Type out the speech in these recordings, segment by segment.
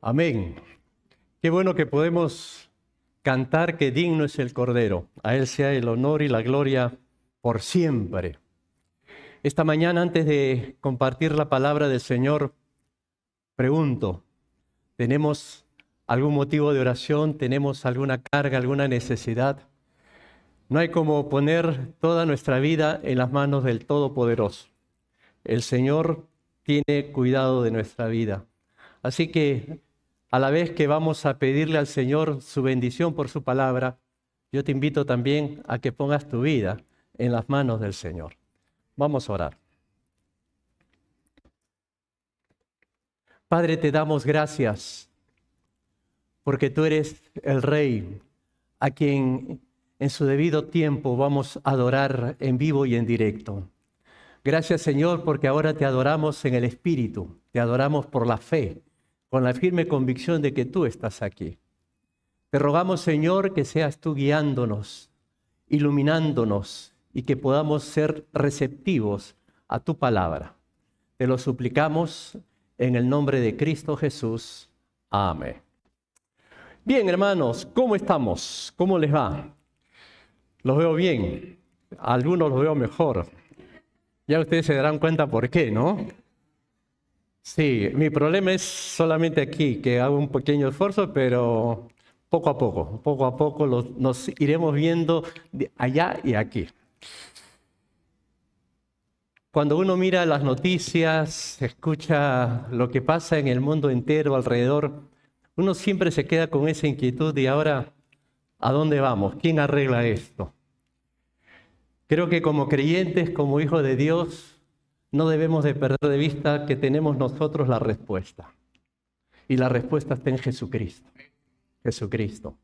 Amén. Qué bueno que podemos cantar que digno es el Cordero. A Él sea el honor y la gloria por siempre. Esta mañana, antes de compartir la palabra del Señor, pregunto, ¿tenemos algún motivo de oración? ¿Tenemos alguna carga, alguna necesidad? No hay como poner toda nuestra vida en las manos del Todopoderoso. El Señor tiene cuidado de nuestra vida. Así que a la vez que vamos a pedirle al Señor su bendición por su palabra, yo te invito también a que pongas tu vida en las manos del Señor. Vamos a orar. Padre, te damos gracias porque tú eres el Rey a quien en su debido tiempo vamos a adorar en vivo y en directo. Gracias, Señor, porque ahora te adoramos en el Espíritu, te adoramos por la fe, con la firme convicción de que tú estás aquí. Te rogamos, Señor, que seas tú guiándonos, iluminándonos y que podamos ser receptivos a tu palabra. Te lo suplicamos en el nombre de Cristo Jesús. Amén. Bien, hermanos, ¿cómo estamos? ¿Cómo les va? Los veo bien, a algunos los veo mejor. Ya ustedes se darán cuenta por qué, ¿no? Sí, mi problema es solamente aquí, que hago un pequeño esfuerzo, pero poco a poco nos iremos viendo de allá y aquí. Cuando uno mira las noticias, escucha lo que pasa en el mundo entero alrededor, uno siempre se queda con esa inquietud de ahora, ¿a dónde vamos? ¿Quién arregla esto? Creo que como creyentes, como hijos de Dios, no debemos de perder de vista que tenemos nosotros la respuesta. Y la respuesta está en Jesucristo. Jesucristo.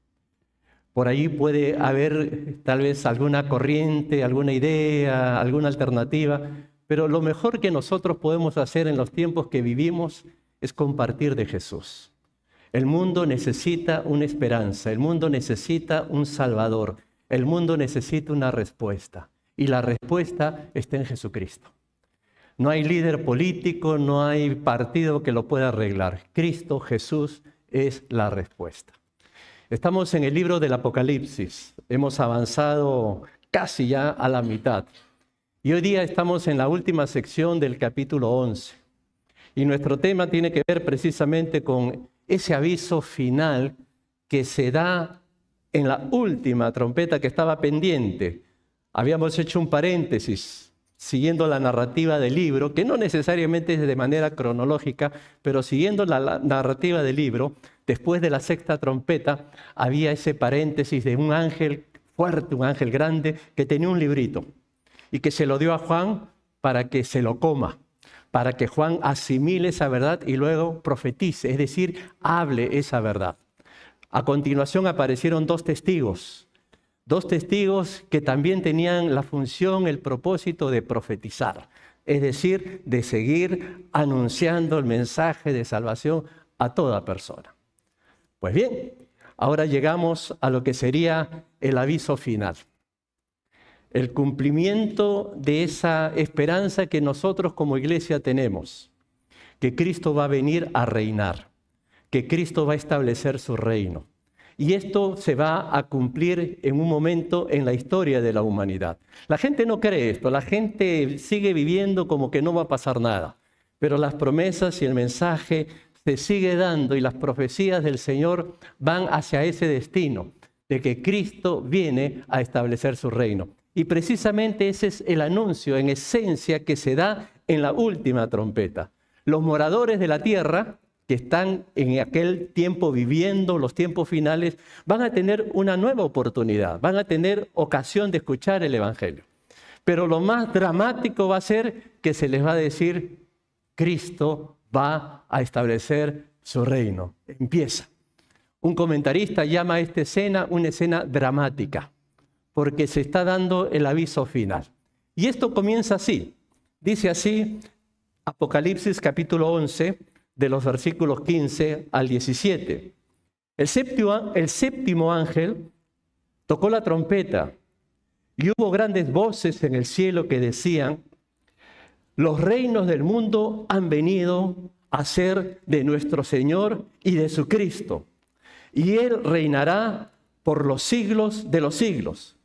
Por ahí puede haber tal vez alguna corriente, alguna idea, alguna alternativa, pero lo mejor que nosotros podemos hacer en los tiempos que vivimos es compartir de Jesús. El mundo necesita una esperanza, el mundo necesita un Salvador, el mundo necesita una respuesta. Y la respuesta está en Jesucristo. No hay líder político, no hay partido que lo pueda arreglar. Cristo Jesús es la respuesta. Estamos en el libro del Apocalipsis. Hemos avanzado casi ya a la mitad. Y hoy día estamos en la última sección del capítulo 11. Y nuestro tema tiene que ver precisamente con ese aviso final que se da en la última trompeta que estaba pendiente. Habíamos hecho un paréntesis siguiendo la narrativa del libro, que no necesariamente es de manera cronológica, pero siguiendo la narrativa del libro, después de la sexta trompeta, había ese paréntesis de un ángel fuerte, un ángel grande, que tenía un librito y que se lo dio a Juan para que se lo coma, para que Juan asimile esa verdad y luego profetice, es decir, hable esa verdad. A continuación aparecieron dos testigos que también tenían la función, el propósito de profetizar, es decir, de seguir anunciando el mensaje de salvación a toda persona. Pues bien, ahora llegamos a lo que sería el aviso final, el cumplimiento de esa esperanza que nosotros como iglesia tenemos, que Cristo va a venir a reinar, que Cristo va a establecer su reino. Y esto se va a cumplir en un momento en la historia de la humanidad. La gente no cree esto, la gente sigue viviendo como que no va a pasar nada. Pero las promesas y el mensaje se sigue dando y las profecías del Señor van hacia ese destino, de que Cristo viene a establecer su reino. Y precisamente ese es el anuncio en esencia que se da en la última trompeta. Los moradores de la tierra, que están en aquel tiempo viviendo los tiempos finales, van a tener una nueva oportunidad, van a tener ocasión de escuchar el Evangelio. Pero lo más dramático va a ser que se les va a decir, Cristo va a establecer su reino. Empieza. Un comentarista llama a esta escena una escena dramática, porque se está dando el aviso final. Y esto comienza así, dice así, Apocalipsis capítulo 11, de los versículos 15 al 17. El séptimo ángel tocó la trompeta y hubo grandes voces en el cielo que decían: los reinos del mundo han venido a ser de nuestro Señor y de su Cristo. Y Él reinará por los siglos de los siglos.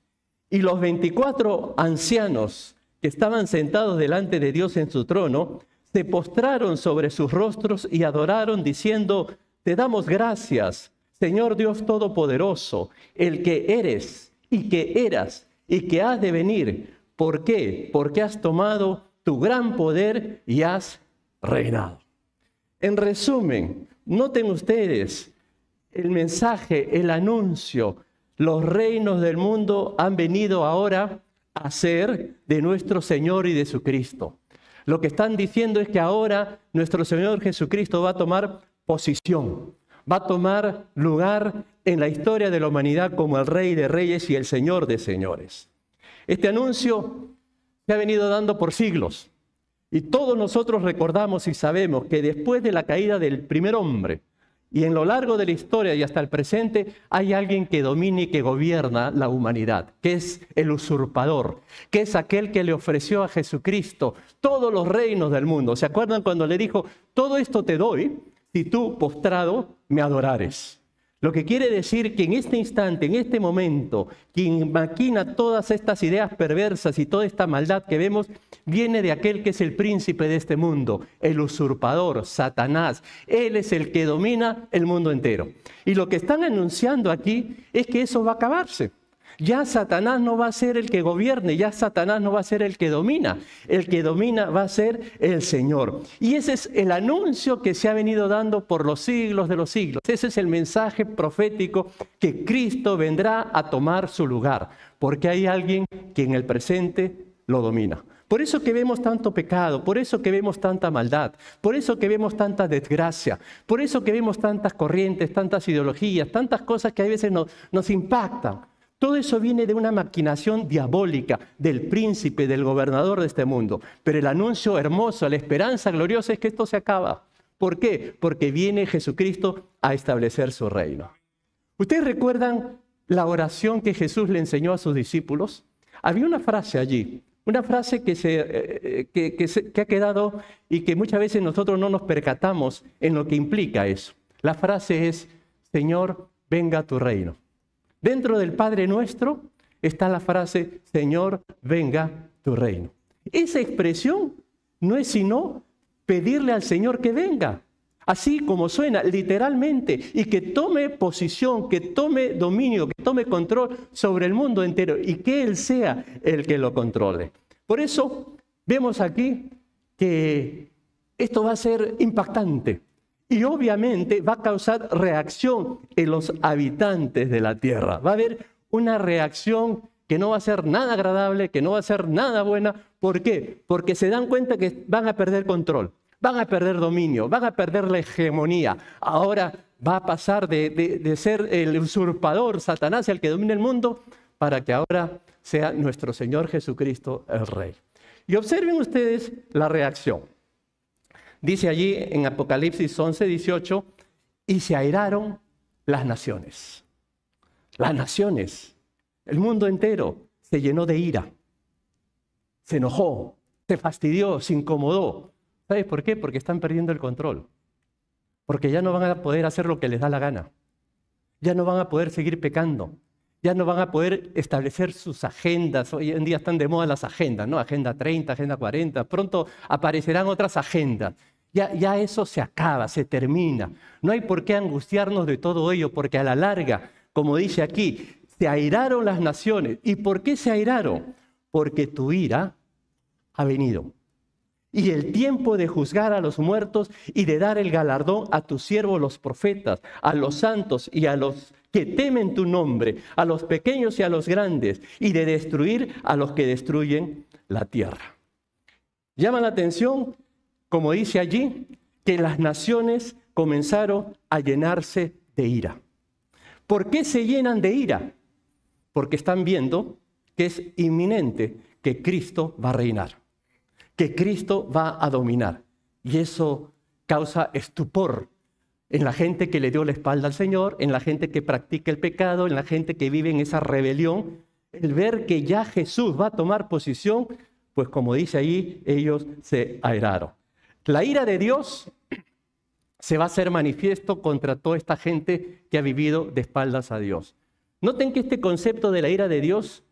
Y los 24 ancianos que estaban sentados delante de Dios en su trono, se postraron sobre sus rostros y adoraron diciendo: te damos gracias, Señor Dios Todopoderoso, el que eres y que eras y que has de venir. ¿Por qué? Porque has tomado tu gran poder y has reinado. En resumen, noten ustedes el mensaje, el anuncio. Los reinos del mundo han venido ahora a ser de nuestro Señor y de su Cristo. Lo que están diciendo es que ahora nuestro Señor Jesucristo va a tomar posición, va a tomar lugar en la historia de la humanidad como el Rey de Reyes y el Señor de Señores. Este anuncio se ha venido dando por siglos y todos nosotros recordamos y sabemos que después de la caída del primer hombre y en lo largo de la historia y hasta el presente hay alguien que domina y que gobierna la humanidad, que es el usurpador, que es aquel que le ofreció a Jesucristo todos los reinos del mundo. ¿Se acuerdan cuando le dijo: todo esto te doy si tú, postrado, me adorares? Lo que quiere decir que en este instante, en este momento, quien maquina todas estas ideas perversas y toda esta maldad que vemos, viene de aquel que es el príncipe de este mundo, el usurpador, Satanás. Él es el que domina el mundo entero. Y lo que están anunciando aquí es que eso va a acabarse. Ya Satanás no va a ser el que gobierne, ya Satanás no va a ser el que domina. El que domina va a ser el Señor. Y ese es el anuncio que se ha venido dando por los siglos de los siglos. Ese es el mensaje profético, que Cristo vendrá a tomar su lugar, porque hay alguien que en el presente lo domina. Por eso que vemos tanto pecado, por eso que vemos tanta maldad, por eso que vemos tanta desgracia, por eso que vemos tantas corrientes, tantas ideologías, tantas cosas que a veces nos impactan. Todo eso viene de una maquinación diabólica del príncipe, del gobernador de este mundo. Pero el anuncio hermoso, la esperanza gloriosa es que esto se acaba. ¿Por qué? Porque viene Jesucristo a establecer su reino. ¿Ustedes recuerdan la oración que Jesús le enseñó a sus discípulos? Había una frase allí, una frase que ha quedado y que muchas veces nosotros no nos percatamos en lo que implica eso. La frase es: Señor, venga tu reino. Dentro del Padre Nuestro está la frase: Señor, venga tu reino. Esa expresión no es sino pedirle al Señor que venga, así como suena, literalmente, y que tome posición, que tome dominio, que tome control sobre el mundo entero y que Él sea el que lo controle. Por eso vemos aquí que esto va a ser impactante. Y obviamente va a causar reacción en los habitantes de la tierra. Va a haber una reacción que no va a ser nada agradable, que no va a ser nada buena. ¿Por qué? Porque se dan cuenta que van a perder control, van a perder dominio, van a perder la hegemonía. Ahora va a pasar de ser el usurpador, Satanás, el que domina el mundo, para que ahora sea nuestro Señor Jesucristo el Rey. Y observen ustedes la reacción. Dice allí en Apocalipsis 11:18, y se airaron las naciones. Las naciones, el mundo entero se llenó de ira, se enojó, se fastidió, se incomodó. ¿Sabes por qué? Porque están perdiendo el control. Porque ya no van a poder hacer lo que les da la gana. Ya no van a poder seguir pecando. Ya no van a poder establecer sus agendas. Hoy en día están de moda las agendas, ¿no? Agenda 30, Agenda 40. Pronto aparecerán otras agendas. Ya eso se acaba, se termina. No hay por qué angustiarnos de todo ello, porque a la larga, como dice aquí, se airaron las naciones. ¿Y por qué se airaron? Porque tu ira ha venido. Y el tiempo de juzgar a los muertos y de dar el galardón a tus siervos los profetas, a los santos y a los que temen tu nombre, a los pequeños y a los grandes, y de destruir a los que destruyen la tierra. Llama la atención, como dice allí, que las naciones comenzaron a llenarse de ira. ¿Por qué se llenan de ira? Porque están viendo que es inminente que Cristo va a reinar, que Cristo va a dominar. Y eso causa estupor en la gente que le dio la espalda al Señor, en la gente que practica el pecado, en la gente que vive en esa rebelión. El ver que ya Jesús va a tomar posición, pues como dice ahí, ellos se airaron. La ira de Dios se va a hacer manifiesto contra toda esta gente que ha vivido de espaldas a Dios. Noten que este concepto de la ira de Dios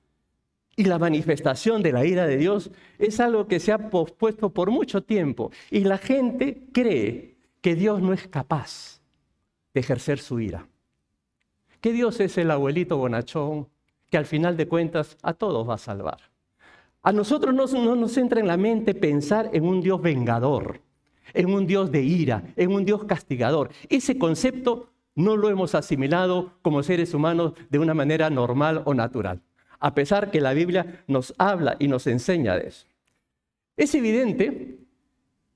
y la manifestación de la ira de Dios es algo que se ha pospuesto por mucho tiempo. Y la gente cree que Dios no es capaz de ejercer su ira. Que Dios es el abuelito bonachón que al final de cuentas a todos va a salvar. A nosotros no nos entra en la mente pensar en un Dios vengador, en un Dios de ira, en un Dios castigador. Ese concepto no lo hemos asimilado como seres humanos de una manera normal o natural, a pesar que la Biblia nos habla y nos enseña de eso. Es evidente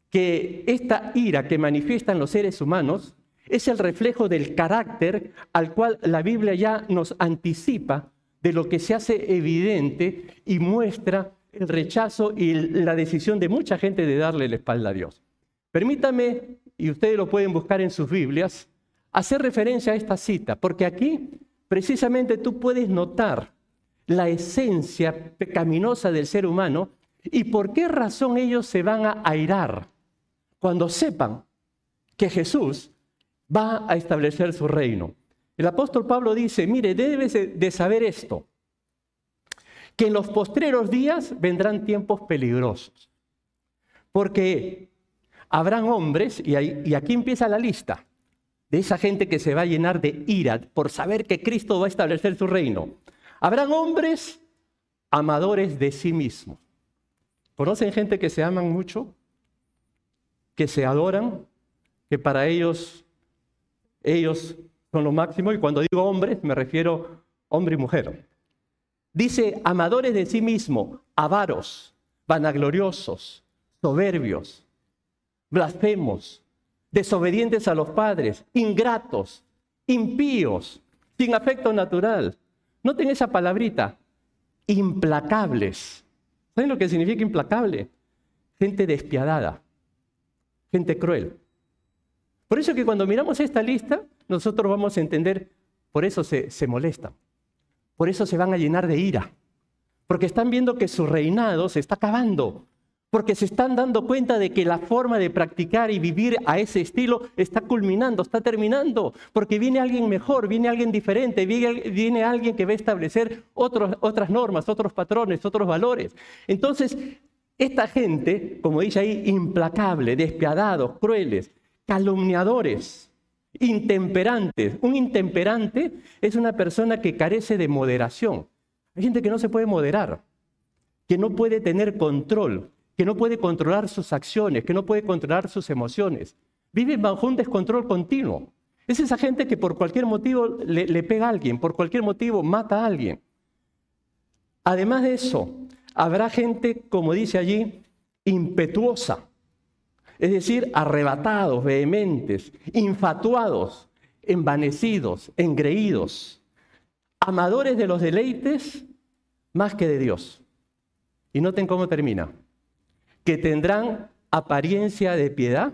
que esta ira que manifiestan los seres humanos es el reflejo del carácter al cual la Biblia ya nos anticipa de lo que se hace evidente y muestra el rechazo y la decisión de mucha gente de darle la espalda a Dios. Permítame, y ustedes lo pueden buscar en sus Biblias, hacer referencia a esta cita, porque aquí precisamente tú puedes notar la esencia pecaminosa del ser humano y por qué razón ellos se van a airar cuando sepan que Jesús va a establecer su reino. El apóstol Pablo dice, mire, debes de saber esto, que en los postreros días vendrán tiempos peligrosos, porque habrán hombres, y aquí empieza la lista, de esa gente que se va a llenar de ira por saber que Cristo va a establecer su reino. Habrán hombres amadores de sí mismos. ¿Conocen gente que se aman mucho? Que se adoran, que para ellos son lo máximo, y cuando digo hombres me refiero hombre y mujer. Dice, amadores de sí mismo, avaros, vanagloriosos, soberbios, blasfemos, desobedientes a los padres, ingratos, impíos, sin afecto natural. Noten esa palabrita, implacables. ¿Saben lo que significa implacable? Gente despiadada, gente cruel. Por eso que cuando miramos esta lista, nosotros vamos a entender, por eso se molestan. Por eso se van a llenar de ira. Porque están viendo que su reinado se está acabando. Porque se están dando cuenta de que la forma de practicar y vivir a ese estilo está culminando, está terminando. Porque viene alguien mejor, viene alguien diferente, viene alguien que va a establecer otras normas, otros patrones, otros valores. Entonces, esta gente, como dice ahí, implacable, despiadados, crueles, calumniadores, intemperantes. Un intemperante es una persona que carece de moderación. Hay gente que no se puede moderar, que no puede tener control, que no puede controlar sus acciones, que no puede controlar sus emociones. Vive bajo un descontrol continuo. Es esa gente que por cualquier motivo le pega a alguien, por cualquier motivo mata a alguien. Además de eso, habrá gente, como dice allí, impetuosa. Es decir, arrebatados, vehementes, infatuados, envanecidos, engreídos, amadores de los deleites más que de Dios. Y noten cómo termina. Que tendrán apariencia de piedad,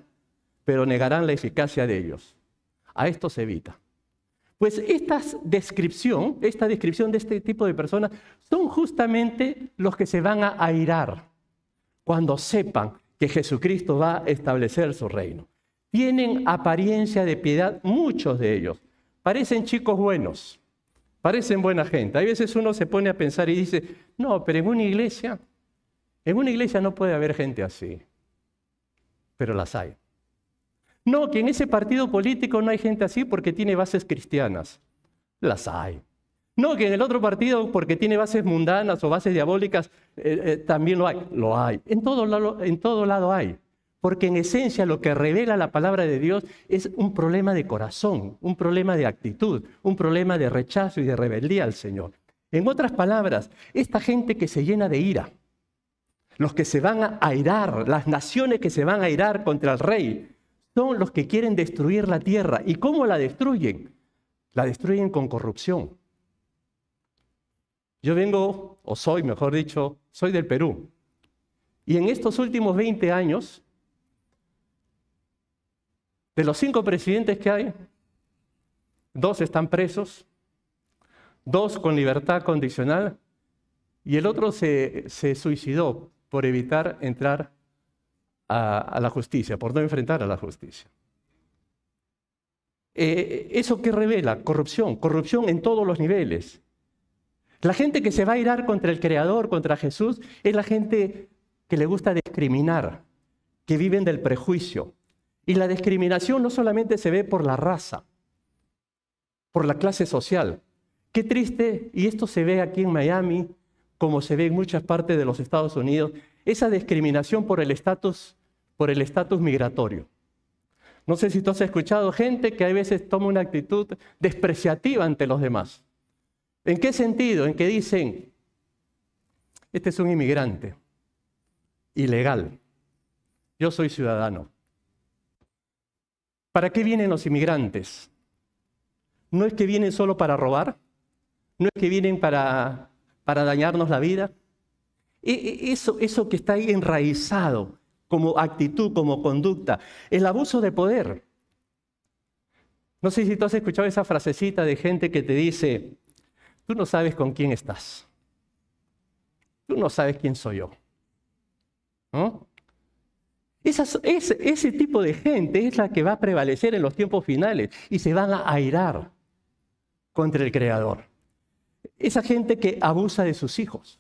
pero negarán la eficacia de ellos. A esto se evita. Pues esta descripción de este tipo de personas son justamente los que se van a airar cuando sepan que Jesucristo va a establecer su reino. Tienen apariencia de piedad muchos de ellos. Parecen chicos buenos, parecen buena gente. Hay veces uno se pone a pensar y dice, no, pero en una iglesia no puede haber gente así. Pero las hay. No, que en ese partido político no hay gente así porque tiene bases cristianas. Las hay. No, que en el otro partido porque tiene bases mundanas o bases diabólicas, también lo hay. Lo hay. En todo lado hay. Porque en esencia lo que revela la palabra de Dios es un problema de corazón, un problema de actitud, un problema de rechazo y de rebeldía al Señor. En otras palabras, esta gente que se llena de ira, los que se van a airar, las naciones que se van a airar contra el rey, son los que quieren destruir la tierra. ¿Y cómo la destruyen? La destruyen con corrupción. Yo vengo, o soy, mejor dicho, soy del Perú. Y en estos últimos 20 años, de los 5 presidentes que hay, 2 están presos, 2 con libertad condicional, y el otro se suicidó por evitar entrar a la justicia, por no enfrentar a la justicia. ¿Eso qué revela? Corrupción, corrupción en todos los niveles. La gente que se va a irar contra el Creador, contra Jesús, es la gente que le gusta discriminar, que viven del prejuicio. Y la discriminación no solamente se ve por la raza, por la clase social. Qué triste, y esto se ve aquí en Miami, como se ve en muchas partes de los Estados Unidos, esa discriminación por el estatus migratorio. No sé si tú has escuchado gente que a veces toma una actitud despreciativa ante los demás. ¿En qué sentido? En que dicen, este es un inmigrante, ilegal, yo soy ciudadano. ¿Para qué vienen los inmigrantes? ¿No es que vienen solo para robar? ¿No es que vienen para dañarnos la vida? Eso que está ahí enraizado como actitud, como conducta, el abuso de poder. No sé si tú has escuchado esa frasecita de gente que te dice, tú no sabes con quién estás. Tú no sabes quién soy yo. ¿No? Ese tipo de gente es la que va a prevalecer en los tiempos finales y se van a airar contra el Creador. Esa gente que abusa de sus hijos,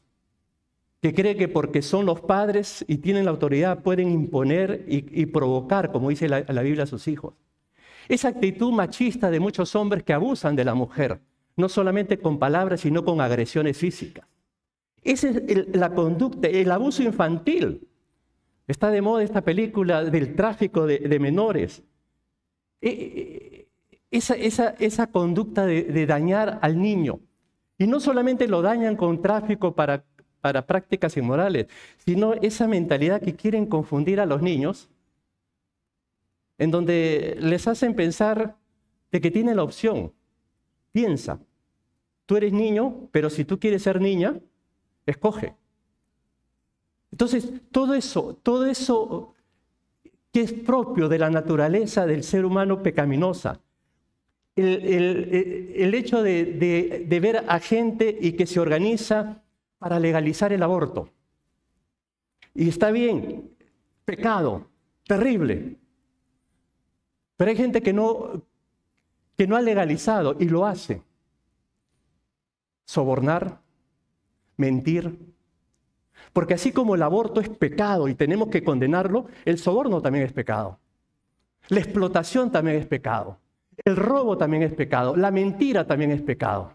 que cree que porque son los padres y tienen la autoridad pueden imponer y provocar, como dice la Biblia, a sus hijos. Esa actitud machista de muchos hombres que abusan de la mujer, no solamente con palabras, sino con agresiones físicas. Esa es la conducta, el abuso infantil. Está de moda esta película del tráfico de menores. Esa conducta de dañar al niño. Y no solamente lo dañan con tráfico para prácticas inmorales, sino esa mentalidad que quieren confundir a los niños, en donde les hacen pensar de que tienen la opción. Piensa, tú eres niño, pero si tú quieres ser niña, escoge. Entonces, todo eso que es propio de la naturaleza del ser humano pecaminosa, el hecho de ver a gente y que se organiza para legalizar el aborto. Y está bien, pecado, terrible. Pero hay gente que no ha legalizado y lo hace. Sobornar, mentir. Porque así como el aborto es pecado y tenemos que condenarlo, el soborno también es pecado. La explotación también es pecado. El robo también es pecado. La mentira también es pecado.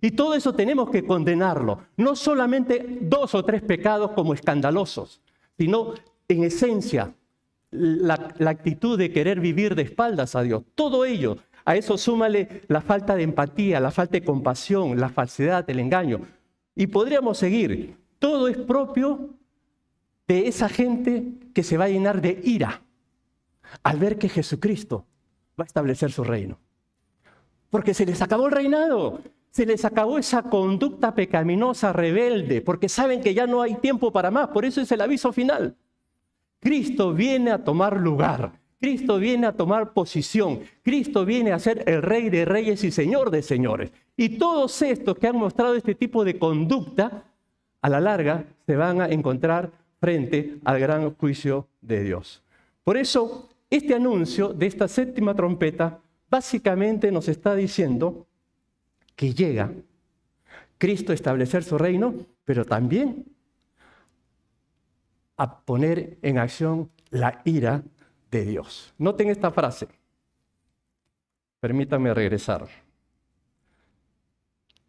Y todo eso tenemos que condenarlo. No solamente 2 o 3 pecados como escandalosos, sino en esencia la actitud de querer vivir de espaldas a Dios. Todo ello, a eso súmale la falta de empatía, la falta de compasión, la falsedad, el engaño. Y podríamos seguir. Todo es propio de esa gente que se va a llenar de ira al ver que Jesucristo va a establecer su reino. Porque se les acabó el reinado, se les acabó esa conducta pecaminosa, rebelde, porque saben que ya no hay tiempo para más, por eso es el aviso final. Cristo viene a tomar lugar, Cristo viene a tomar posición, Cristo viene a ser el Rey de Reyes y Señor de Señores. Y todos estos que han mostrado este tipo de conducta, a la larga se van a encontrar frente al gran juicio de Dios. Por eso, este anuncio de esta 7ª trompeta básicamente nos está diciendo que llega Cristo a establecer su reino, pero también a poner en acción la ira de Dios. Noten esta frase. Permítanme regresar.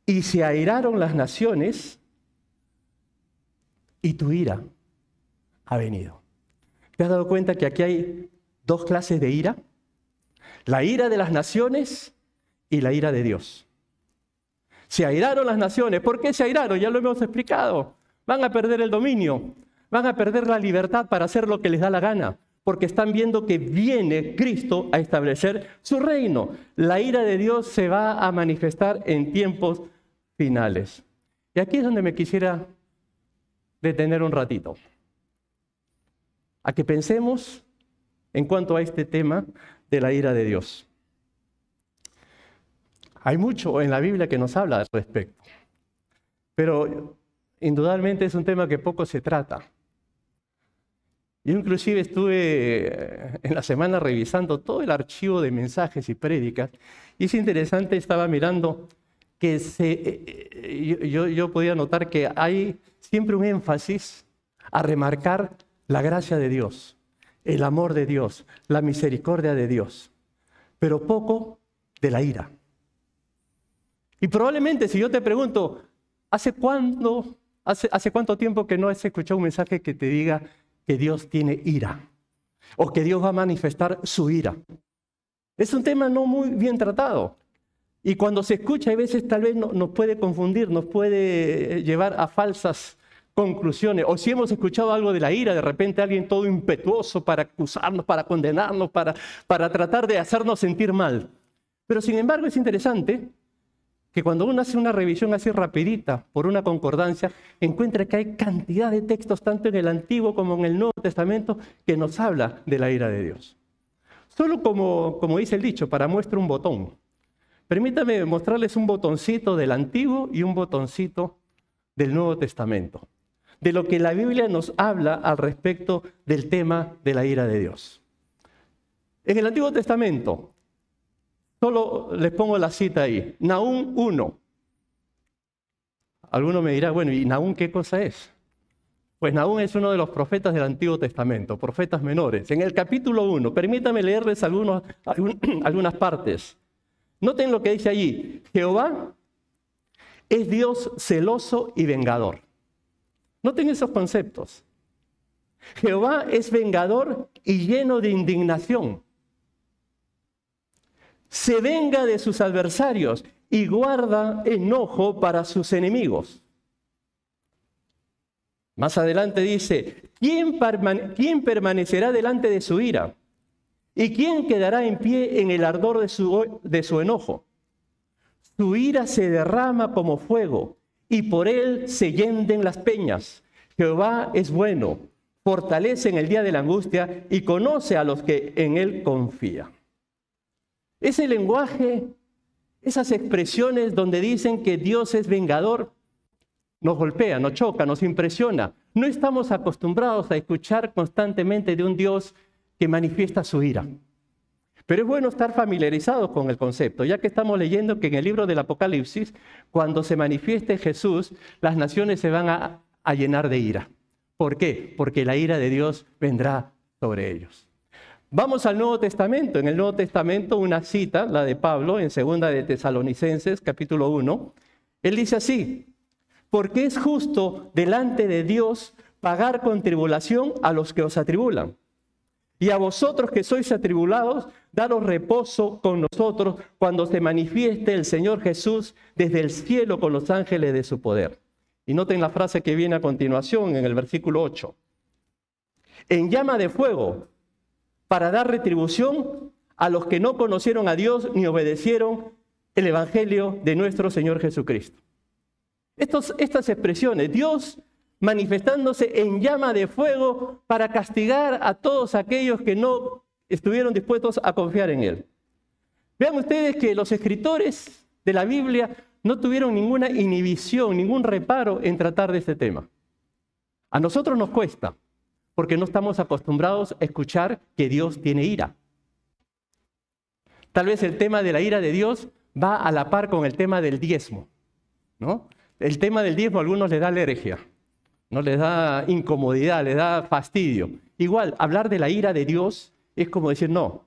Y se airaron las naciones y tu ira ha venido. ¿Te has dado cuenta que aquí hay 2 clases de ira? La ira de las naciones y la ira de Dios. Se airaron las naciones. ¿Por qué se airaron? Ya lo hemos explicado. Van a perder el dominio. Van a perder la libertad para hacer lo que les da la gana. Porque están viendo que viene Cristo a establecer su reino. La ira de Dios se va a manifestar en tiempos finales. Y aquí es donde me quisiera detener un ratito, a que pensemos en cuanto a este tema de la ira de Dios. Hay mucho en la Biblia que nos habla al respecto, pero indudablemente es un tema que poco se trata. Yo inclusive estuve en la semana revisando todo el archivo de mensajes y prédicas, y es interesante, estaba mirando que yo podía notar que hay siempre un énfasis a remarcar la gracia de Dios, el amor de Dios, la misericordia de Dios, pero poco de la ira. Y probablemente si yo te pregunto, ¿hace cuánto tiempo que no has escuchado un mensaje que te diga que Dios tiene ira o que Dios va a manifestar su ira? Es un tema no muy bien tratado. Y cuando se escucha, a veces tal vez nos puede confundir, nos puede llevar a falsas conclusiones. O si hemos escuchado algo de la ira, de repente alguien todo impetuoso para acusarnos, para condenarnos, para tratar de hacernos sentir mal. Pero sin embargo es interesante que cuando uno hace una revisión así rapidita por una concordancia, encuentra que hay cantidad de textos, tanto en el Antiguo como en el Nuevo Testamento, que nos habla de la ira de Dios. Solo como dice el dicho, para muestra un botón. Permítame mostrarles un botoncito del Antiguo y un botoncito del Nuevo Testamento, de lo que la Biblia nos habla al respecto del tema de la ira de Dios. En el Antiguo Testamento, solo les pongo la cita ahí, Nahum 1. Alguno me dirá, bueno, ¿y Nahum qué cosa es? Pues Nahum es uno de los profetas del Antiguo Testamento, profetas menores. En el capítulo 1, permítame leerles algunas partes. Noten lo que dice allí, Jehová es Dios celoso y vengador. Noten esos conceptos. Jehová es vengador y lleno de indignación. Se venga de sus adversarios y guarda enojo para sus enemigos. Más adelante dice, ¿quién permanecerá delante de su ira? ¿Y quién quedará en pie en el ardor de su enojo? Su ira se derrama como fuego, y por él se hienden las peñas. Jehová es bueno, fortalece en el día de la angustia, y conoce a los que en él confían. Ese lenguaje, esas expresiones donde dicen que Dios es vengador, nos golpea, nos choca, nos impresiona. No estamos acostumbrados a escuchar constantemente de un Dios que manifiesta su ira. Pero es bueno estar familiarizados con el concepto, ya que estamos leyendo que en el libro del Apocalipsis, cuando se manifieste Jesús, las naciones se van a llenar de ira. ¿Por qué? Porque la ira de Dios vendrá sobre ellos. Vamos al Nuevo Testamento. En el Nuevo Testamento, una cita, la de Pablo, en 2 de Tesalonicenses, capítulo 1. Él dice así, porque es justo delante de Dios pagar con tribulación a los que os atribulan. Y a vosotros que sois atribulados, daros reposo con nosotros cuando se manifieste el Señor Jesús desde el cielo con los ángeles de su poder. Y noten la frase que viene a continuación en el versículo 8. En llama de fuego, para dar retribución a los que no conocieron a Dios ni obedecieron el evangelio de nuestro Señor Jesucristo. Estas expresiones, Dios manifestándose en llama de fuego para castigar a todos aquellos que no estuvieron dispuestos a confiar en Él. Vean ustedes que los escritores de la Biblia no tuvieron ninguna inhibición, ningún reparo en tratar de este tema. A nosotros nos cuesta, porque no estamos acostumbrados a escuchar que Dios tiene ira. Tal vez el tema de la ira de Dios va a la par con el tema del diezmo, ¿no? El tema del diezmo a algunos les da alergia, no les da incomodidad, les da fastidio. Igual, hablar de la ira de Dios es como decir, no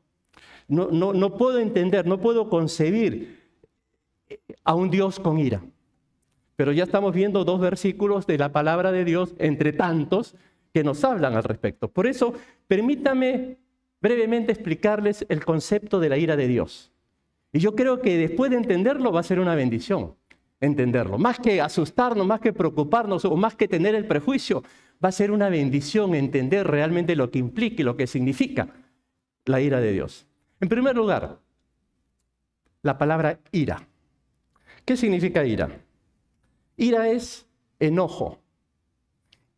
puedo entender, no puedo concebir a un Dios con ira. Pero ya estamos viendo 2 versículos de la palabra de Dios, entre tantos, que nos hablan al respecto. Por eso, permítame brevemente explicarles el concepto de la ira de Dios. Y yo creo que después de entenderlo va a ser una bendición entenderlo. Más que asustarnos, más que preocuparnos o más que tener el prejuicio, va a ser una bendición entender realmente lo que implica y lo que significa la ira de Dios. En primer lugar, la palabra ira. ¿Qué significa ira? Ira es enojo,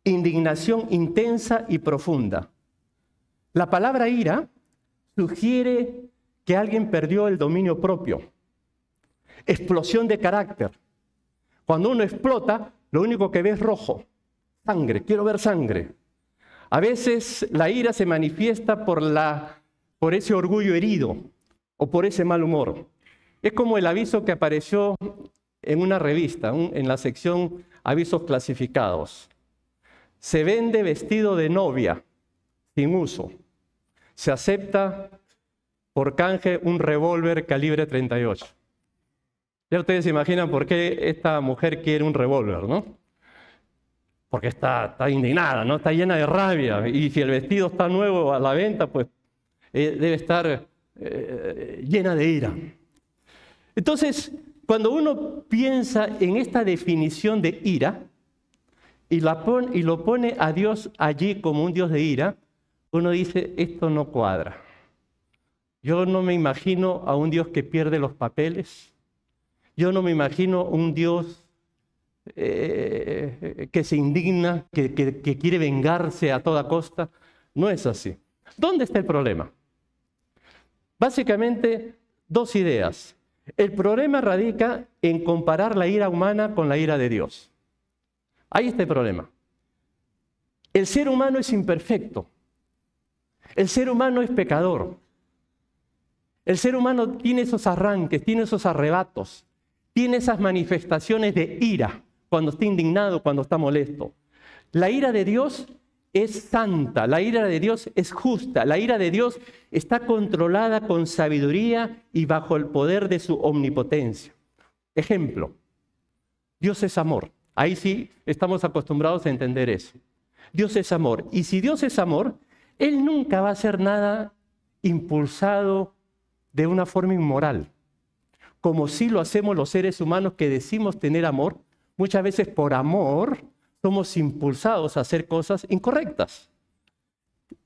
indignación intensa y profunda. La palabra ira sugiere que alguien perdió el dominio propio. Explosión de carácter. Cuando uno explota, lo único que ve es rojo. Sangre, quiero ver sangre. A veces la ira se manifiesta por ese orgullo herido o por ese mal humor. Es como el aviso que apareció en una revista, en la sección avisos clasificados. Se vende vestido de novia sin uso. Se acepta por canje un revólver calibre 38. Ya ustedes se imaginan por qué esta mujer quiere un revólver, ¿no? Porque está indignada, ¿no? Está llena de rabia. Y si el vestido está nuevo a la venta, pues debe estar llena de ira. Entonces, cuando uno piensa en esta definición de ira y lo pone a Dios allí como un Dios de ira, uno dice, esto no cuadra. Yo no me imagino a un Dios que pierde los papeles. Yo no me imagino un Dios que se indigna, que quiere vengarse a toda costa. No es así. ¿Dónde está el problema? Básicamente, dos ideas. El problema radica en comparar la ira humana con la ira de Dios. Ahí está el problema. El ser humano es imperfecto. El ser humano es pecador. El ser humano tiene esos arranques, tiene esos arrebatos, tiene esas manifestaciones de ira cuando está indignado, cuando está molesto. La ira de Dios es santa, la ira de Dios es justa, la ira de Dios está controlada con sabiduría y bajo el poder de su omnipotencia. Ejemplo, Dios es amor. Ahí sí estamos acostumbrados a entender eso. Dios es amor. Y si Dios es amor, Él nunca va a hacer nada impulsado de una forma inmoral, como sí lo hacemos los seres humanos que decimos tener amor. Muchas veces por amor somos impulsados a hacer cosas incorrectas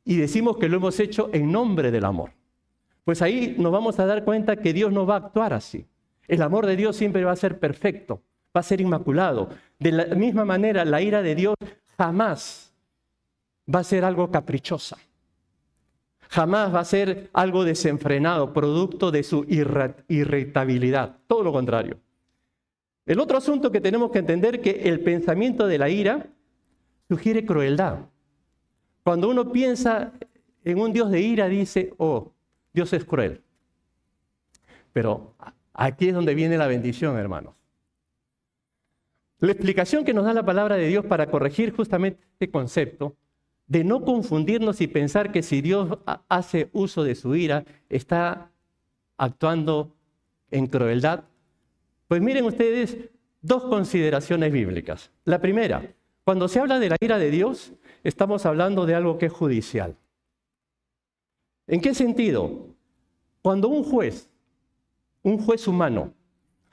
y decimos que lo hemos hecho en nombre del amor. Pues ahí nos vamos a dar cuenta que Dios no va a actuar así. El amor de Dios siempre va a ser perfecto, va a ser inmaculado. De la misma manera, la ira de Dios jamás va a ser algo caprichosa. Jamás va a ser algo desenfrenado, producto de su irritabilidad. Todo lo contrario. El otro asunto que tenemos que entender es que el pensamiento de la ira sugiere crueldad. Cuando uno piensa en un Dios de ira, dice, oh, Dios es cruel. Pero aquí es donde viene la bendición, hermanos. La explicación que nos da la palabra de Dios para corregir justamente este concepto de no confundirnos y pensar que si Dios hace uso de su ira, está actuando en crueldad. Pues miren ustedes, dos consideraciones bíblicas. La primera, cuando se habla de la ira de Dios, estamos hablando de algo que es judicial. ¿En qué sentido? Cuando un juez humano,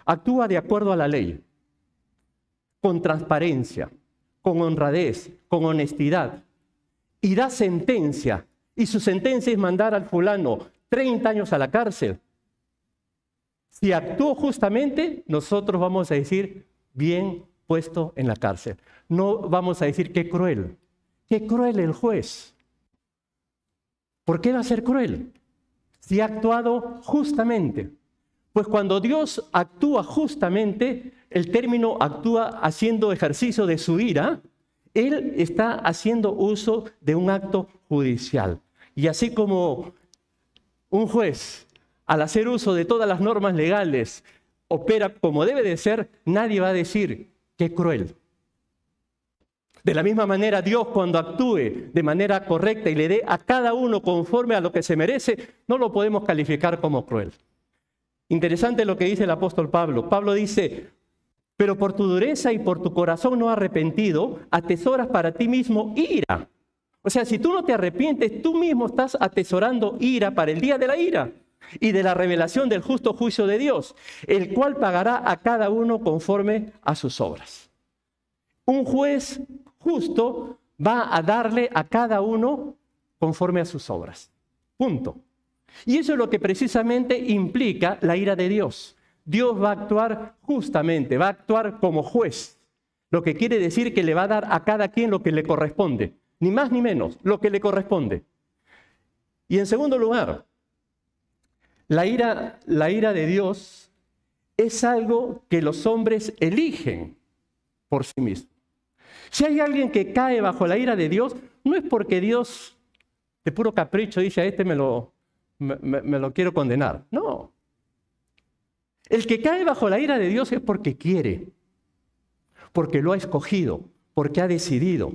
actúa de acuerdo a la ley, con transparencia, con honradez, con honestidad, y da sentencia, y su sentencia es mandar al fulano 30 años a la cárcel. Si actuó justamente, nosotros vamos a decir, bien puesto en la cárcel. No vamos a decir, qué cruel el juez. ¿Por qué va a ser cruel? Si ha actuado justamente. Pues cuando Dios actúa justamente, el término actúa haciendo ejercicio de su ira, Él está haciendo uso de un acto judicial. Y así como un juez, al hacer uso de todas las normas legales, opera como debe de ser, nadie va a decir, qué cruel. De la misma manera, Dios cuando actúe de manera correcta y le dé a cada uno conforme a lo que se merece, no lo podemos calificar como cruel. Interesante lo que dice el apóstol Pablo. Pablo dice, pero por tu dureza y por tu corazón no arrepentido, atesoras para ti mismo ira. O sea, si tú no te arrepientes, tú mismo estás atesorando ira para el día de la ira y de la revelación del justo juicio de Dios, el cual pagará a cada uno conforme a sus obras. Un juez justo va a darle a cada uno conforme a sus obras. Punto. Y eso es lo que precisamente implica la ira de Dios. Dios va a actuar justamente, va a actuar como juez, lo que quiere decir que le va a dar a cada quien lo que le corresponde, ni más ni menos, lo que le corresponde. Y en segundo lugar, la ira de Dios es algo que los hombres eligen por sí mismos. Si hay alguien que cae bajo la ira de Dios, no es porque Dios de puro capricho dice a este me lo quiero condenar. No. El que cae bajo la ira de Dios es porque quiere, porque lo ha escogido, porque ha decidido.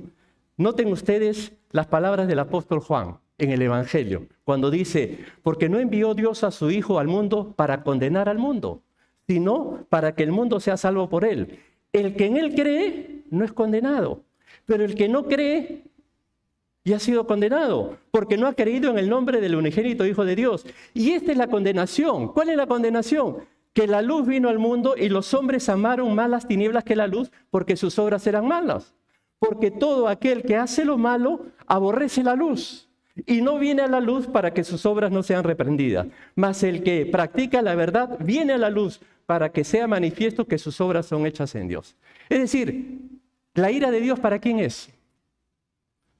Noten ustedes las palabras del apóstol Juan en el Evangelio, cuando dice, porque no envió Dios a su Hijo al mundo para condenar al mundo, sino para que el mundo sea salvo por él. El que en él cree no es condenado, pero el que no cree ya ha sido condenado, porque no ha creído en el nombre del unigénito Hijo de Dios. Y esta es la condenación. ¿Cuál es la condenación? Que la luz vino al mundo y los hombres amaron más las tinieblas que la luz porque sus obras eran malas. Porque todo aquel que hace lo malo aborrece la luz y no viene a la luz para que sus obras no sean reprendidas. Mas el que practica la verdad viene a la luz para que sea manifiesto que sus obras son hechas en Dios. Es decir, la ira de Dios, ¿para quién es?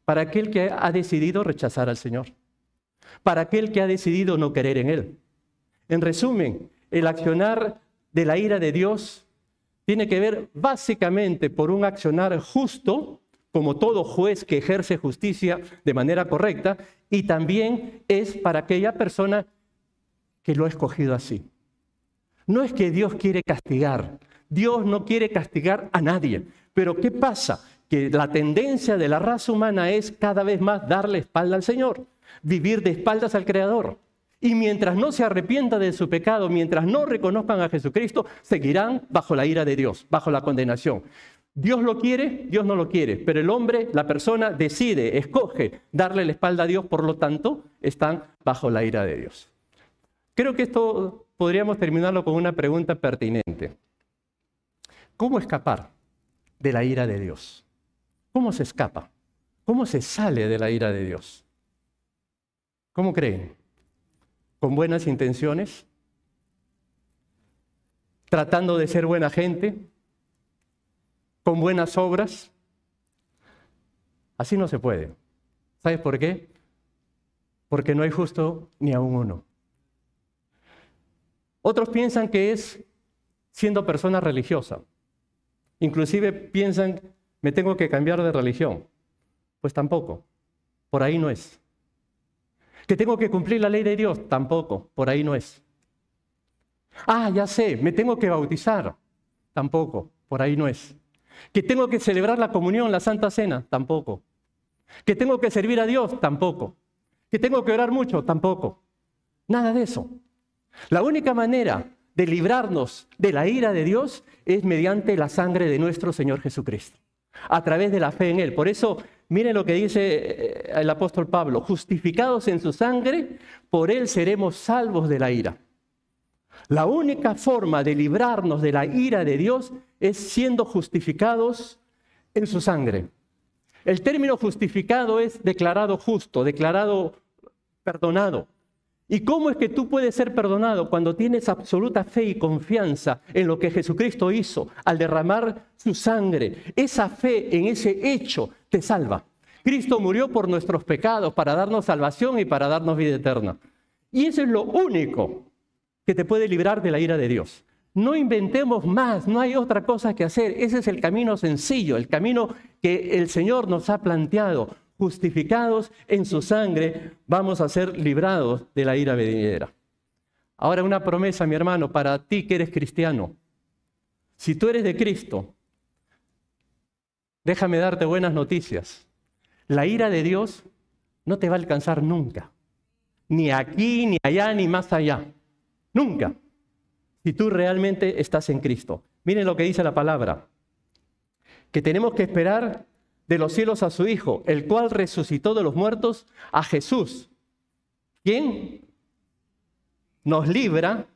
Para aquel que ha decidido rechazar al Señor. Para aquel que ha decidido no creer en Él. En resumen, el accionar de la ira de Dios tiene que ver básicamente por un accionar justo, como todo juez que ejerce justicia de manera correcta, y también es para aquella persona que lo ha escogido así. No es que Dios quiere castigar, Dios no quiere castigar a nadie, pero ¿qué pasa? Que la tendencia de la raza humana es cada vez más darle espalda al Señor, vivir de espaldas al Creador. Y mientras no se arrepientan de su pecado, mientras no reconozcan a Jesucristo, seguirán bajo la ira de Dios, bajo la condenación. Dios lo quiere, Dios no lo quiere, pero el hombre, la persona, decide, escoge darle la espalda a Dios, por lo tanto, están bajo la ira de Dios. Creo que esto podríamos terminarlo con una pregunta pertinente. ¿Cómo escapar de la ira de Dios? ¿Cómo se escapa? ¿Cómo se sale de la ira de Dios? ¿Cómo creen? ¿Con buenas intenciones? ¿Tratando de ser buena gente? ¿Con buenas obras? Así no se puede. ¿Sabes por qué? Porque no hay justo ni aun uno. Otros piensan que es siendo persona religiosa. Inclusive piensan, me tengo que cambiar de religión. Pues tampoco, por ahí no es. ¿Que tengo que cumplir la ley de Dios? Tampoco, por ahí no es. Ah, ya sé, me tengo que bautizar. Tampoco, por ahí no es. ¿Que tengo que celebrar la comunión, la Santa Cena? Tampoco. ¿Que tengo que servir a Dios? Tampoco. ¿Que tengo que orar mucho? Tampoco. Nada de eso. La única manera de librarnos de la ira de Dios es mediante la sangre de nuestro Señor Jesucristo, a través de la fe en Él. Por eso, miren lo que dice el apóstol Pablo: justificados en su sangre, por Él seremos salvos de la ira. La única forma de librarnos de la ira de Dios es siendo justificados en su sangre. El término justificado es declarado justo, declarado perdonado. ¿Y cómo es que tú puedes ser perdonado? Cuando tienes absoluta fe y confianza en lo que Jesucristo hizo al derramar su sangre. Esa fe en ese hecho te salva. Cristo murió por nuestros pecados para darnos salvación y para darnos vida eterna. Y eso es lo único que te puede librar de la ira de Dios. No inventemos más, no hay otra cosa que hacer. Ese es el camino sencillo, el camino que el Señor nos ha planteado. Justificados en su sangre, vamos a ser librados de la ira venidera. Ahora una promesa, mi hermano, para ti que eres cristiano. Si tú eres de Cristo, déjame darte buenas noticias. La ira de Dios no te va a alcanzar nunca. Ni aquí, ni allá, ni más allá. Nunca. Si tú realmente estás en Cristo. Miren lo que dice la palabra. Que tenemos que esperar de los cielos a su Hijo, el cual resucitó de los muertos, a Jesús. ¿Quién? Nos libra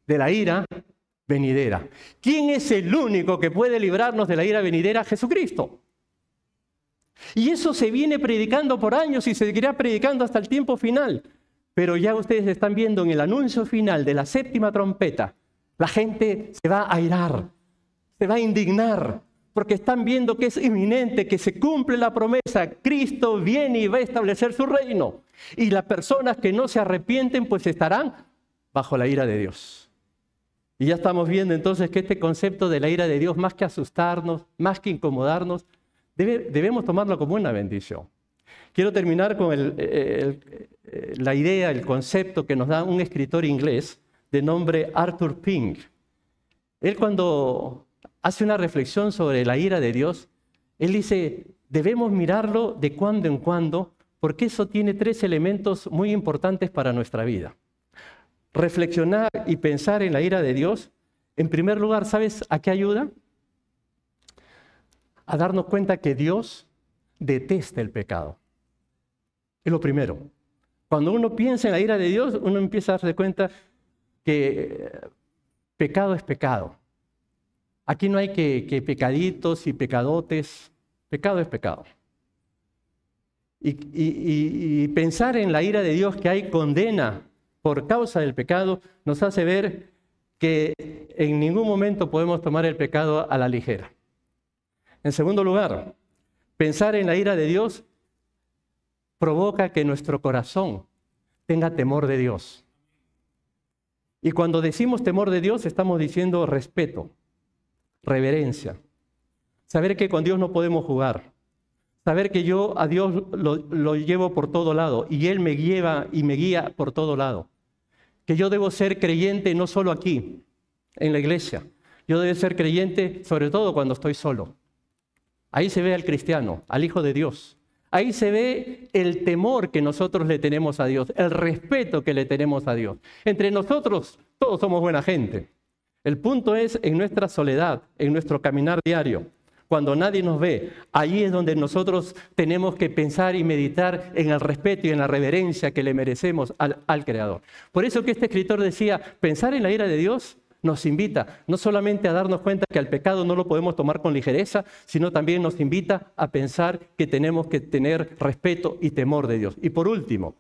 de la ira venidera. ¿Quién es el único que puede librarnos de la ira venidera? Jesucristo. Y eso se viene predicando por años y se seguirá predicando hasta el tiempo final. Pero ya ustedes están viendo en el anuncio final de la séptima trompeta, la gente se va a airar, se va a indignar, porque están viendo que es inminente, que se cumple la promesa. Cristo viene y va a establecer su reino. Y las personas que no se arrepienten, pues estarán bajo la ira de Dios. Y ya estamos viendo entonces que este concepto de la ira de Dios, más que asustarnos, más que incomodarnos, debemos tomarlo como una bendición. Quiero terminar con la idea, el concepto que nos da un escritor inglés de nombre Arthur Pink. Él, cuando hace una reflexión sobre la ira de Dios, él dice, debemos mirarlo de cuando en cuando, porque eso tiene 3 elementos muy importantes para nuestra vida. Reflexionar y pensar en la ira de Dios, en primer lugar, ¿sabes a qué ayuda? A darnos cuenta que Dios detesta el pecado. Es lo primero. Cuando uno piensa en la ira de Dios, uno empieza a darse cuenta que pecado es pecado. Aquí no hay que pecaditos y pecadotes. Pecado es pecado. Y pensar en la ira de Dios que hay condena por causa del pecado nos hace ver que en ningún momento podemos tomar el pecado a la ligera. En segundo lugar, pensar en la ira de Dios provoca que nuestro corazón tenga temor de Dios. Y cuando decimos temor de Dios, estamos diciendo respeto, reverencia. Saber que con Dios no podemos jugar. Saber que yo a Dios lo llevo por todo lado y Él me lleva y me guía por todo lado. Que yo debo ser creyente no solo aquí, en la iglesia. Yo debo ser creyente sobre todo cuando estoy solo. Ahí se ve al cristiano, al Hijo de Dios. Ahí se ve el temor que nosotros le tenemos a Dios, el respeto que le tenemos a Dios. Entre nosotros todos somos buena gente. El punto es en nuestra soledad, en nuestro caminar diario. Cuando nadie nos ve, allí es donde nosotros tenemos que pensar y meditar en el respeto y en la reverencia que le merecemos al Creador. Por eso que este escritor decía, pensar en la ira de Dios nos invita no solamente a darnos cuenta que al pecado no lo podemos tomar con ligereza, sino también nos invita a pensar que tenemos que tener respeto y temor de Dios. Y por último,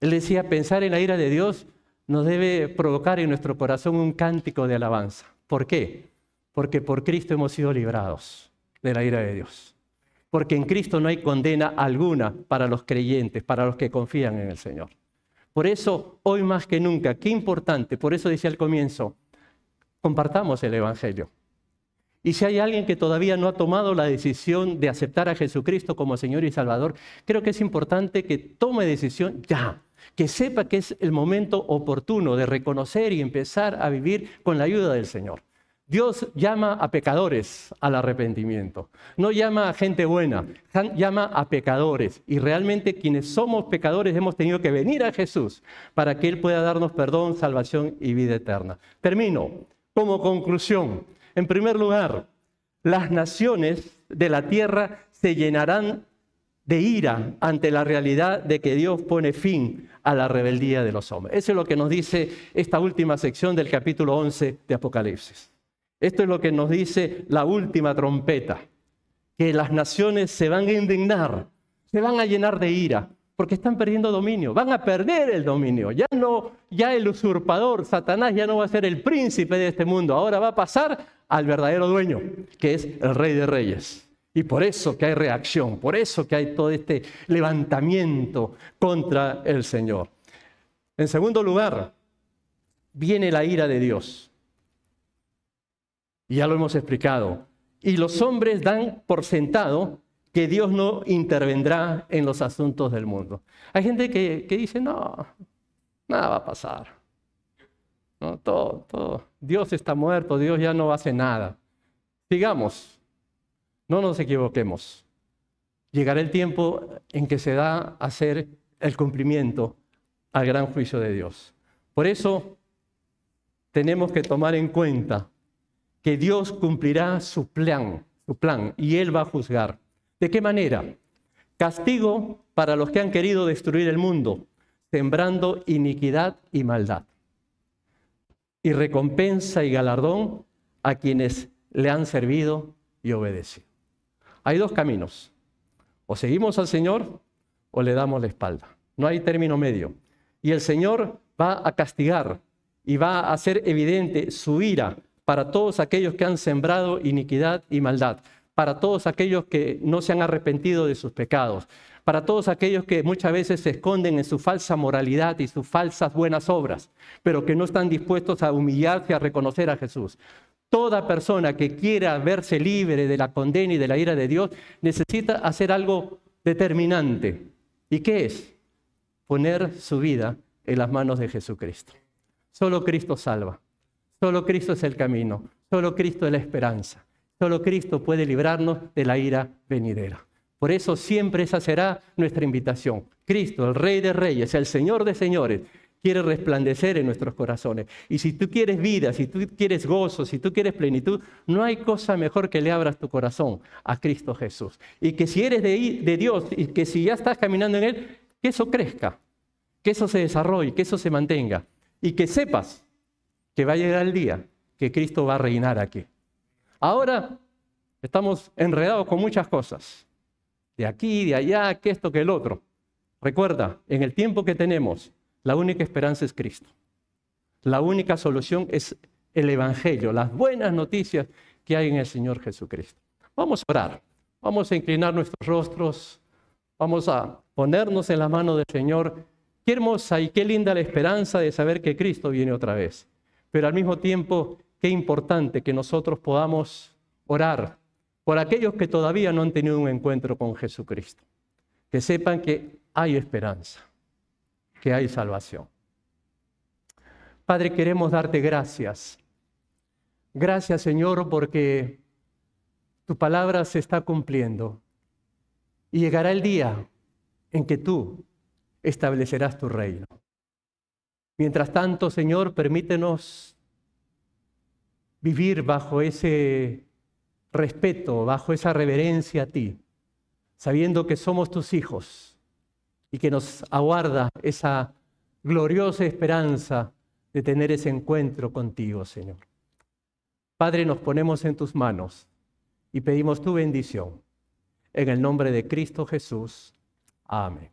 él decía, pensar en la ira de Dios nos debe provocar en nuestro corazón un cántico de alabanza. ¿Por qué? Porque por Cristo hemos sido librados de la ira de Dios. Porque en Cristo no hay condena alguna para los creyentes, para los que confían en el Señor. Por eso, hoy más que nunca, qué importante, por eso decía al comienzo, compartamos el Evangelio. Y si hay alguien que todavía no ha tomado la decisión de aceptar a Jesucristo como Señor y Salvador, creo que es importante que tome decisión ya, que sepa que es el momento oportuno de reconocer y empezar a vivir con la ayuda del Señor. Dios llama a pecadores al arrepentimiento, no llama a gente buena, llama a pecadores. Y realmente quienes somos pecadores hemos tenido que venir a Jesús para que Él pueda darnos perdón, salvación y vida eterna. Termino. Como conclusión, en primer lugar, las naciones de la tierra se llenarán de ira ante la realidad de que Dios pone fin a la rebeldía de los hombres. Eso es lo que nos dice esta última sección del capítulo 11 de Apocalipsis. Esto es lo que nos dice la última trompeta, que las naciones se van a indignar, se van a llenar de ira, porque están perdiendo dominio, van a perder el dominio. Ya el usurpador, Satanás, ya no va a ser el príncipe de este mundo, ahora va a pasar al verdadero dueño, que es el Rey de Reyes. Y por eso que hay reacción, por eso que hay todo este levantamiento contra el Señor. En segundo lugar, viene la ira de Dios. Y ya lo hemos explicado. Y los hombres dan por sentado que Dios no intervendrá en los asuntos del mundo. Hay gente que dice, no, nada va a pasar. No, todo. Dios está muerto, Dios ya no hace nada. Sigamos, no nos equivoquemos. Llegará el tiempo en que se da a hacer el cumplimiento al gran juicio de Dios. Por eso tenemos que tomar en cuenta que Dios cumplirá su plan, y Él va a juzgar. ¿De qué manera? Castigo para los que han querido destruir el mundo, sembrando iniquidad y maldad. Y recompensa y galardón a quienes le han servido y obedecido. Hay 2 caminos. O seguimos al Señor o le damos la espalda. No hay término medio. Y el Señor va a castigar y va a hacer evidente su ira para todos aquellos que han sembrado iniquidad y maldad, para todos aquellos que no se han arrepentido de sus pecados, para todos aquellos que muchas veces se esconden en su falsa moralidad y sus falsas buenas obras, pero que no están dispuestos a humillarse, a reconocer a Jesús. Toda persona que quiera verse libre de la condena y de la ira de Dios necesita hacer algo determinante. ¿Y qué es? Poner su vida en las manos de Jesucristo. Solo Cristo salva. Solo Cristo es el camino. Solo Cristo es la esperanza. Solo Cristo puede librarnos de la ira venidera. Por eso siempre esa será nuestra invitación. Cristo, el Rey de Reyes, el Señor de Señores, quiere resplandecer en nuestros corazones. Y si tú quieres vida, si tú quieres gozo, si tú quieres plenitud, no hay cosa mejor que le abras tu corazón a Cristo Jesús. Y que si eres de Dios y que si ya estás caminando en Él, que eso crezca, que eso se desarrolle, que eso se mantenga. Y que sepas que va a llegar el día que Cristo va a reinar aquí. Ahora estamos enredados con muchas cosas. De aquí, de allá, que esto, que el otro. Recuerda, en el tiempo que tenemos, la única esperanza es Cristo. La única solución es el Evangelio, las buenas noticias que hay en el Señor Jesucristo. Vamos a orar, vamos a inclinar nuestros rostros, vamos a ponernos en la mano del Señor. Qué hermosa y qué linda la esperanza de saber que Cristo viene otra vez. Pero al mismo tiempo, qué importante que nosotros podamos orar por aquellos que todavía no han tenido un encuentro con Jesucristo. Que sepan que hay esperanza, que hay salvación. Padre, queremos darte gracias. Gracias, Señor, porque tu palabra se está cumpliendo. Y llegará el día en que tú establecerás tu reino. Mientras tanto, Señor, permítenos vivir bajo ese respeto, bajo esa reverencia a ti, sabiendo que somos tus hijos y que nos aguarda esa gloriosa esperanza de tener ese encuentro contigo, Señor. Padre, nos ponemos en tus manos y pedimos tu bendición. En el nombre de Cristo Jesús. Amén.